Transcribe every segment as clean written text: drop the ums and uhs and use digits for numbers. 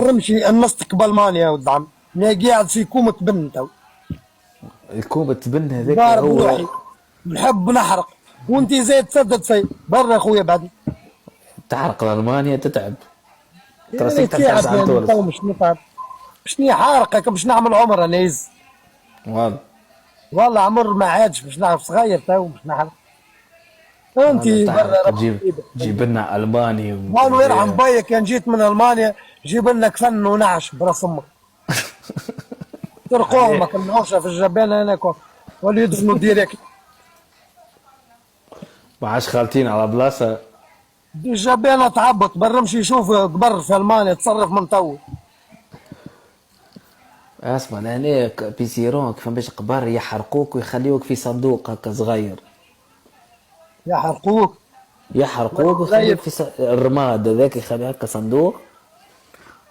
رمشي النص بالمانيا يا ولد عم. انا قاعد في كومة بن تو. الكوبة بن هذاك ضارب هو. روحي نحب نحرق وانت زي تسدد في برا اخويا بعد. تحرق لألمانيا تتعب. يعني تراسيك تبحث تعب عن يعني تو تونس. مش نتعب. مش حارقك باش نعمل عمره نيز. والله. والله عمر ما عادش باش نعرف صغير تو مش نحرق. انت والله برا تحرق ربي تجيب يجيبك. تجيب لنا ألماني والله يرحم وهذا. بيك كان جيت من المانيا جيب لنا كفن ونعش براس امك. ترقوهم عليه. النعوشه في الجبانه هناك ولا يدفنوا ديريكت. ما عادش خالتين على بلاصة. الجبانه تعبط برا مشي يشوف قبر في المانيا تصرف من تو. اسمع لهنا بيسيرون كيفاش قبر يحرقوك ويخليوك في صندوق هكا صغير. يحرقوك. يحرقوك غايب. ويخليوك في الرماد هذاك يخلي هكا صندوق.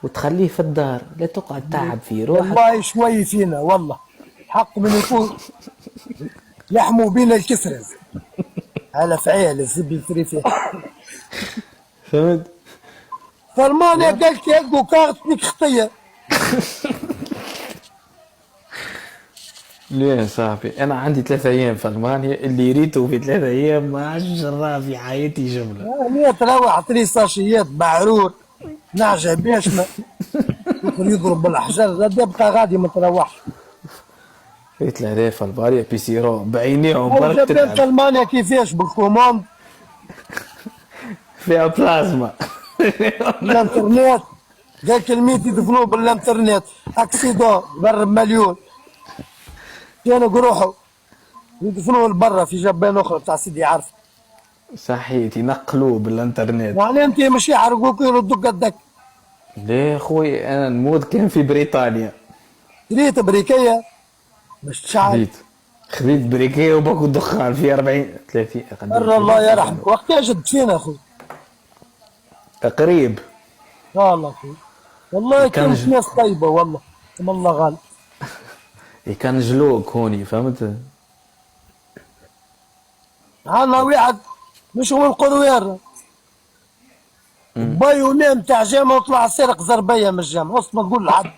وتخليه في الدار لا تقعد تعب في روحك. والله شوي فينا والله. حق من يكون يحموا بينا الكسرة. على فعيل الزب يفري فيه. فهمت. فالمانيا قالت يلقوا كارت بيك خطية. ليه صاحبي انا عندي 3 ايام في المانيا اللي ريته في 3 ايام ما عادش جراه في حياتي جمله. هي تروح تري ساشيات بعرور نعجة بيشمة يخرج يضرب بالحجر لا يبقى غادي ما تروحش. في 3000 في البارية بيسيرون بعينيهم هو برك جبان تتعب. في المانيا كيفاش بالكوموند فيها بلازما. بالانترنت. قال كلميت يدفنوه بالانترنت اكسيدون ضرب مليون. كانوا يروحوا يدفنوه لبرا في جبان اخرى بتاع سيدي عارف. صحيت ينقلوه بالانترنت. يعني انت مش يحرقوك يردوك قدك. ليه خوي انا نموت كان في بريطانيا. ريت امريكيه مش تشعل. خذيت بريكيه وباكل دخان في 40 30 بر الله يرحم وقتها جد فينا اخوي. قريب. والله اخوي والله كان كانت ناس طيبه والله اسم الله غالب. كان جلوك هوني فهمت. عنا واحد مش هو القروير بايونيم تاع جامعه وطلع سرق زربيه من الجامعه وسط ما تقول لحد.